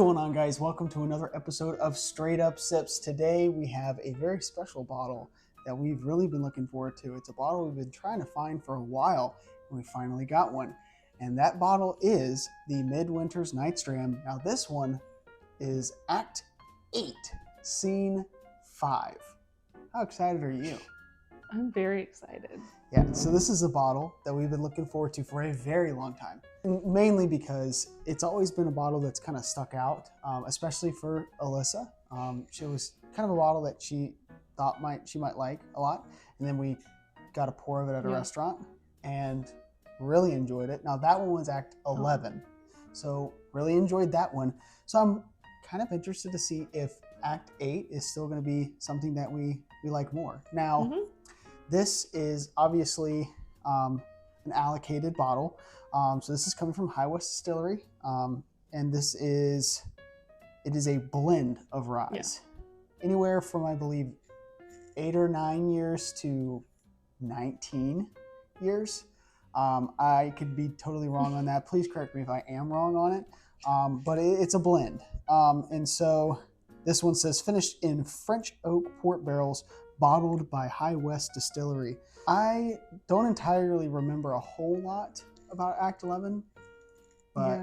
going on, guys? Welcome to another episode of Straight Up Sips. Today we have a very special bottle that we've really been looking forward to. It's a bottle we've been trying to find for a while, and we finally got one. And that bottle is the Midwinter Nights Dram. Now this one is Act 8, Scene 5. How excited are you? I'm very excited. Yeah, so this is a bottle that we've been looking forward to for a very long time. And mainly because it's always been a bottle that's kind of stuck out, especially for Alyssa. She was kind of a bottle that she thought she might like a lot. And then we got a pour of it at a restaurant and really enjoyed it. Now that one was Act 11. So really enjoyed that one. So I'm kind of interested to see if Act 8 is still going to be something that we like more. Now, this is obviously an allocated bottle. So this is coming from High West Distillery. And it is a blend of ryes. Anywhere from, I believe, 8 or 9 years to 19 years. I could be totally wrong on that. Please correct me if I am wrong on it. But it's a blend. And so this one says finished in French oak port barrels, bottled by High West Distillery. I don't entirely remember a whole lot about Act 11, but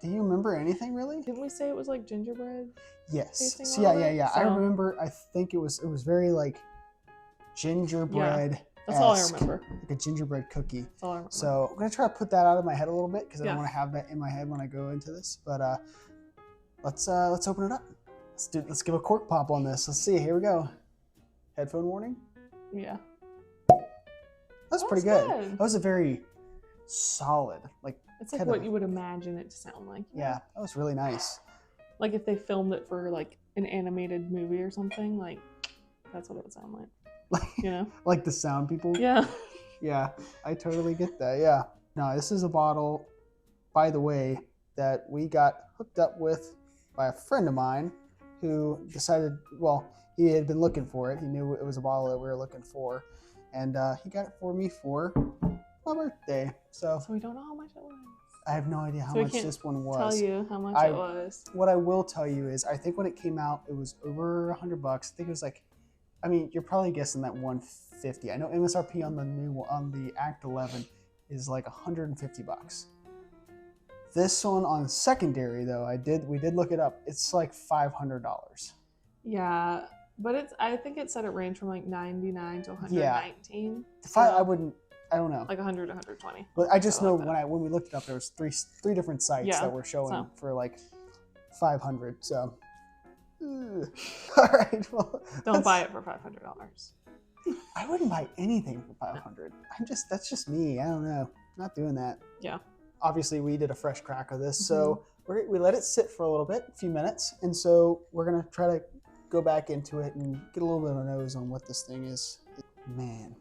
do you remember anything really? Didn't we say it was like gingerbread? Yes. So yeah. So I remember. I think it was very like gingerbread. That's all I remember. Like a gingerbread cookie. That's all I remember. So I'm gonna try to put that out of my head a little bit because I don't want to have that in my head when I go into this. But let's open it up. Let's give a cork pop on this. Let's see. Here we go. Headphone warning? Yeah. That's pretty good. That was a very solid, like... It's like what you would imagine it to sound like. Yeah, that was really nice. Like if they filmed it for like an animated movie or something, like that's what it would sound like. You know? Like the sound people? Yeah. Yeah, I totally get that, yeah. Now, this is a bottle, by the way, that we got hooked up with by a friend of mine who decided, well, he had been looking for it. He knew it was a bottle that we were looking for. And he got it for me for my birthday. So we don't know how much it was. I have no idea how much this one was. Tell you how much it was. What I will tell you is I think when it came out, it was over $100. I think it was like, I mean, you're probably guessing that 150. I know MSRP on the Act 11 is like $150. This one on secondary though, we did look it up. It's like $500. Yeah, but I think it said it ranged from like 99 to 119. I don't know. Like 100 to 120. But I just know when we looked it up, there was three different sites that were showing for like 500. So, all right. Well, don't buy it for $500. I wouldn't buy anything for 500. That's just me. I don't know. I'm not doing that. Yeah. Obviously, we did a fresh crack of this, so we let it sit for a little bit, a few minutes, and so we're gonna try to go back into it and get a little bit of a nose on what this thing is. Man,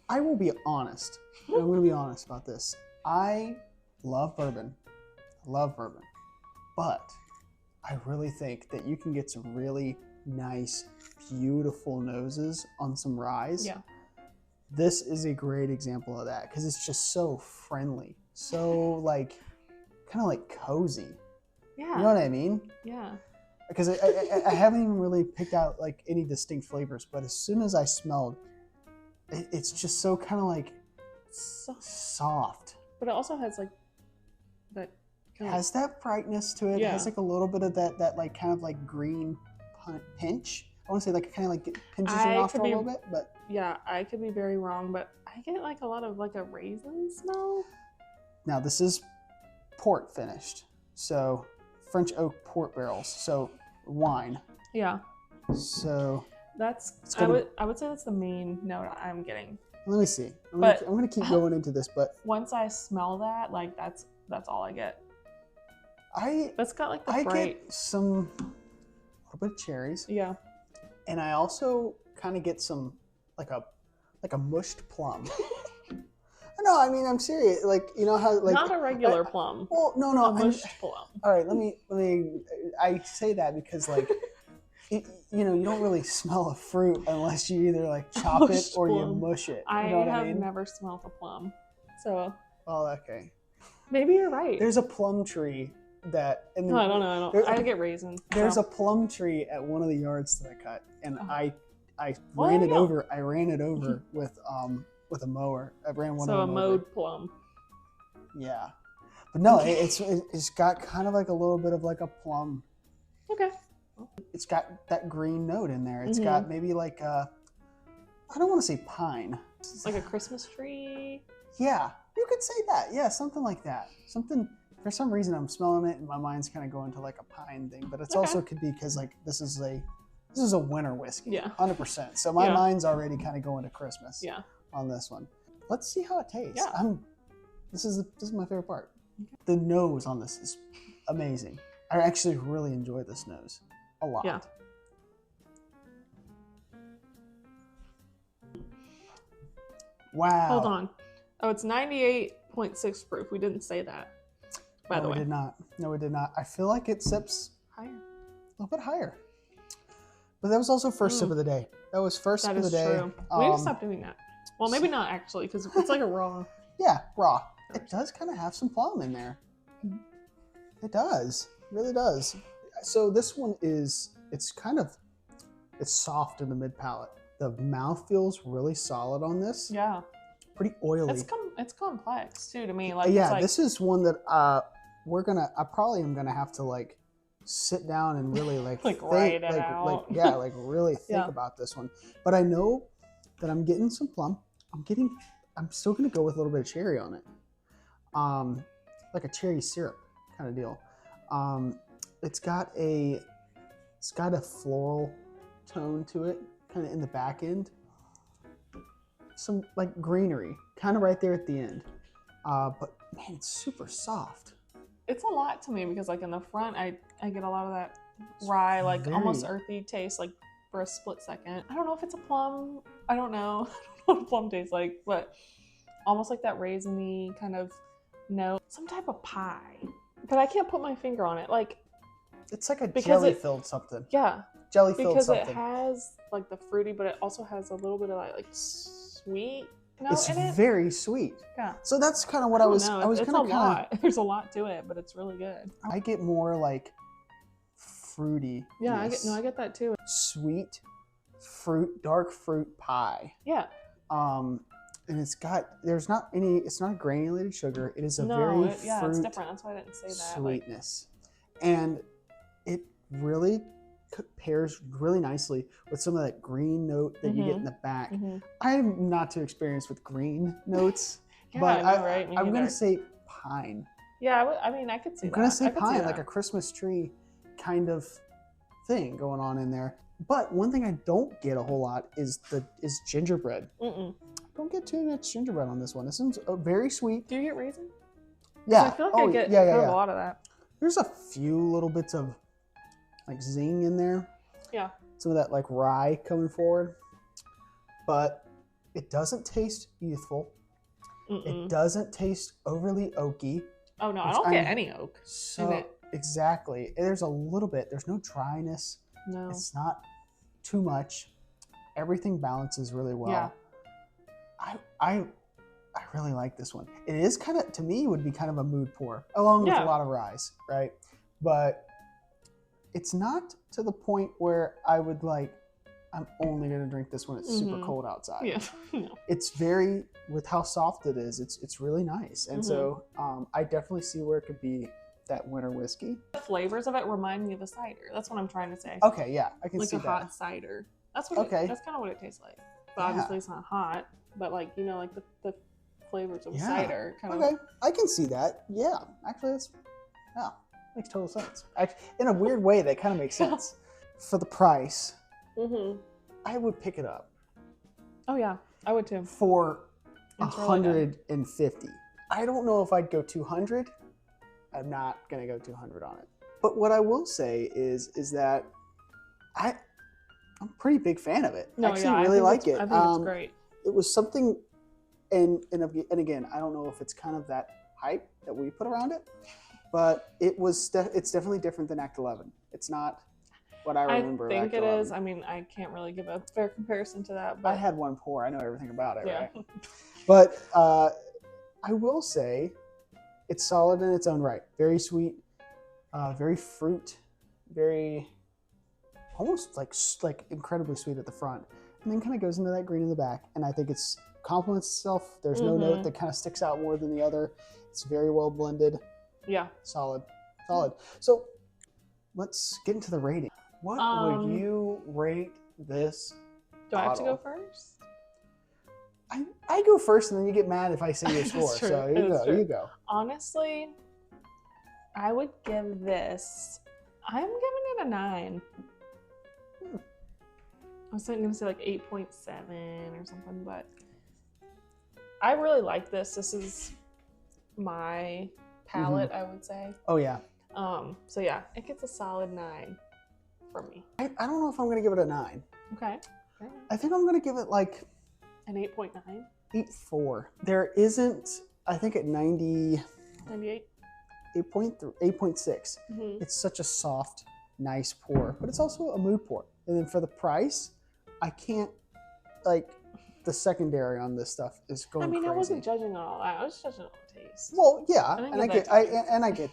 I will be honest. I'm gonna be honest about this. I love bourbon. But I really think that you can get some really nice, beautiful noses on some ryes. Yeah. This is a great example of that because it's just so friendly, so like kind of like cozy. Yeah. You know what I mean? Yeah. Because I haven't even really picked out like any distinct flavors, but as soon as I smelled, it's just so kind of like soft. But it also has like that. Has that brightness to it? Yeah. It has like a little bit of that like kind of like green pinch. I want to say like kind of like pinches your nostril a little bit, but yeah, I could be very wrong, but I get like a lot of like a raisin smell. Now this is port finished, so French oak port barrels, so wine. Yeah. So I would say that's the main note I'm getting. Let me see. I'm gonna keep going into this, but once I smell that, like that's all I get. That's got like the bright. I get a little bit of cherries. Yeah. And I also kind of get some like a mushed plum. No, I mean I'm serious. Like you know how like not a regular plum. Well, no, a mushed plum. All right, let me. I say that because like you don't really smell a fruit unless you either like chop it or you mush it. You know what I mean? Never smelled a plum, so. Oh, okay. Maybe you're right. There's a plum tree that. And No, I don't know. there- I get raisin. There's so. a plum tree at one of the yards that I cut, and Oh. I Well, ran there it you go. over. I ran it over with a mower. I ran one So of a them mowed over. plum. Yeah, but no, it's got kind of like a little bit of like a plum. Okay. It's got that green note in there. It's Mhm. got maybe like I don't want to say pine. It's like a Christmas tree. Yeah, you could say that. Yeah, something like that. Something. For some reason, I'm smelling it, and my mind's kind of going to like a pine thing. But it's Okay. also could be because like this is a winter whiskey. Yeah. 100%. So my Yeah. mind's already kind of going to Christmas. Yeah. On this one. Let's see how it tastes. Yeah. This is my favorite part. The nose on this is amazing. I actually really enjoy this nose a lot. Yeah. Wow. Hold on. Oh, it's 98.6 proof. We didn't say that. By No, the we way. did not. No, we did not. I feel like it sips Higher. a little bit higher. But that was also first sip of the day. That was first That sip of is the day. true. We need to stop doing that. Well, maybe not actually, because it's like a raw. Yeah, raw. It does kind of have some plum in there. It does. It really does. So this one it's soft in the mid palate. The mouth feels really solid on this. Yeah. Pretty oily. It's complex too to me. Like Yeah, it's like, this is one that I probably am gonna have to like sit down and really like Like think, write it out. like really think Yeah. about this one. But I know that I'm getting some plum. I'm still gonna go with a little bit of cherry on it. Like a cherry syrup kind of deal. It's got a floral tone to it, kind of in the back end. Some like greenery, kind of right there at the end. But man, it's super soft. it's a lot to me because like in the front I get a lot of that rye, like almost earthy taste, like for a split second. I don't know if it's a plum. I don't know. I don't know what a plum tastes like, but almost like that raisiny kind of note. Some type of pie. But I can't put my finger on it. Like It's like a Because jelly it- filled something. yeah. Jelly filled Because something. it has like the fruity, but it also has a little bit of like sweet note It's in it. very sweet. Yeah. So that's kind of what I I don't was. know. I was It's kind a of. lot. There's a lot to it, but it's really good. I get more like fruity. Yeah, I get that too. Sweet fruit, dark fruit pie. Yeah. And it's not a granulated sugar. It is a No, very it's fruit different. That's why I didn't say that. Like, sweetness. And it really pairs really nicely with some of that green note that you get in the back. mhm. I'm not too experienced with green notes, Yeah, but I know, right? Me I'm going neither. to say pine. Yeah, I mean, I could see I'm that. going to say I could see pine, like that. a Christmas tree kind of thing going on in there. But one thing I don't get a whole lot is gingerbread. Mm-mm. Don't get too much gingerbread on this one. This one's very sweet. Do you get raisin? 'Cause Yeah. I feel like oh, I get yeah, kind of yeah. a lot of that. There's a few little bits of like zing in there. Yeah. Some of that like rye coming forward. But it doesn't taste youthful. Mm-mm. It doesn't taste overly oaky. Oh no, I which don't get I'm any oak in So it. exactly. There's a little bit. There's no dryness. No. It's not too much. Everything balances really well. Yeah. I really like this one. It is kind of, to me, would be kind of a mood pour, along with Yeah. a lot of ryes, right? But it's not to the point where I would like, I'm only going to drink this when it's super Mhm. cold outside. Yeah. No. It's very, with how soft it is, it's really nice. And so I definitely see where it could be that winter whiskey. The flavors of it remind me of a cider. That's what I'm trying to say. Okay, yeah, I can Like see a that. hot cider. That's what. Okay. That's kind of what it tastes like. But Yeah. obviously it's not hot. But like like the flavors of Yeah. cider kind Okay, of. I can see that. Yeah, actually, makes total sense. In a weird way, that kind of makes sense. For the price, Mm-hmm. I would pick it up Oh yeah, I would too. for It's really good. 150. I don't know if I'd go 200. I'm not gonna go 200 on it. But what I will say is that I'm a pretty big fan of it. No, I actually yeah, really like it. I think it's great. It was something, and again, I don't know if it's kind of that hype that we put around it, but it's definitely different than Act 11. It's not what I remember. I think Act it 11. is. I mean, I can't really give a fair comparison to that. But I had one pour. I know everything about it, yeah. right? But I will say it's solid in its own right. Very sweet, Very fruit, very almost like incredibly sweet at the front, and then kind of goes into that green in the back. And I think it's complements itself. There's no note that kind of sticks out more than the other. It's very well blended. Yeah. Solid. So let's get into the rating. What would you rate this Do I have to bottle? go first? I go first, and then you get mad if I say your score. True. So you go. Honestly, I would give this. I'm giving it a 9. I was going to say like 8.7 or something, but I really like this. This is my palate, I would say. Oh yeah. So yeah, it gets a solid 9 from me. I don't know if I'm gonna give it a 9. Okay. I think I'm gonna give it like An 8.9. 8.4. There isn't. I think at 90. 98. 8.3, 8.6. It's such a soft, nice pour, but it's also a mood pour. And then for the price, I can't, like, the secondary on this stuff is going crazy. I wasn't judging all that. I was judging all the taste. Well, yeah, and I get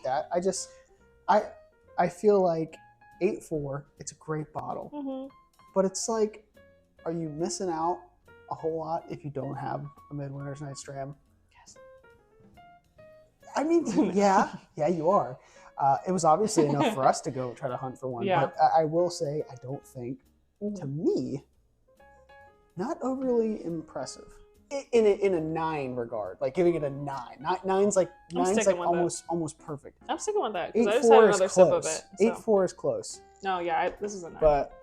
that. I feel like 8.4. It's a great bottle, but it's like, are you missing out a whole lot if you don't have a Midwinter Nights Dram? Yes. I mean, yeah, you are. It was obviously enough for us to go try to hunt for one. Yeah. But I will say, I don't think, to me, not overly impressive. In a 9 regard, like giving it a 9. Nine's like almost perfect. I'm sticking with that because I just had another sip of it. So. 8.4 is close. No, yeah, this is a 9. But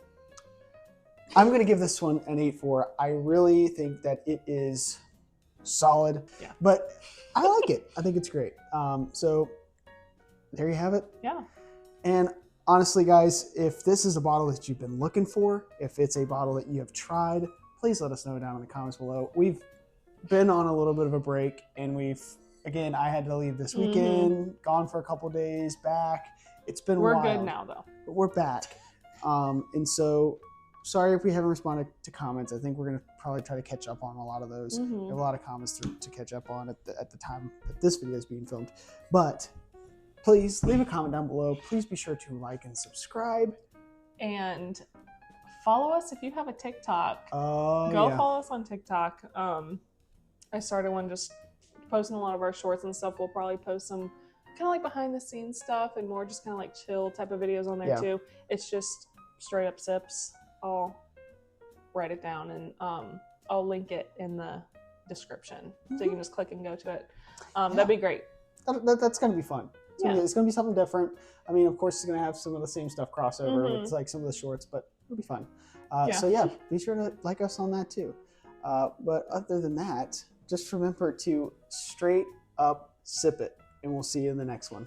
I'm gonna give this one an 8.4. I really think that it is solid. Yeah. But I like it. I think it's great. So there you have it. Yeah. And honestly, guys, if this is a bottle that you've been looking for, if it's a bottle that you have tried, please let us know down in the comments below. We've been on a little bit of a break, and again, I had to leave this weekend, gone for a couple days, back. It's been We're wild. good now, though. But we're back. And so, sorry if we haven't responded to comments. I think we're going to probably try to catch up on a lot of those. We have a lot of comments to catch up on at the time that this video is being filmed. But please leave a comment down below. Please be sure to like and subscribe. And follow us if you have a TikTok. Go Follow us on TikTok. I started one just posting a lot of our shorts and stuff. We'll probably post some kind of like behind the scenes stuff and more just kind of like chill type of videos on there too. It's just straight up sips. I'll write it down and I'll link it in the description so you can just click and go to it. That'd be great. That's going to be fun. It's going to be something different. I mean, of course, it's going to have some of the same stuff crossover with like some of the shorts, but it'll be fun. So yeah, be sure to like us on that too. But other than that, just remember to straight up sip it, and we'll see you in the next one.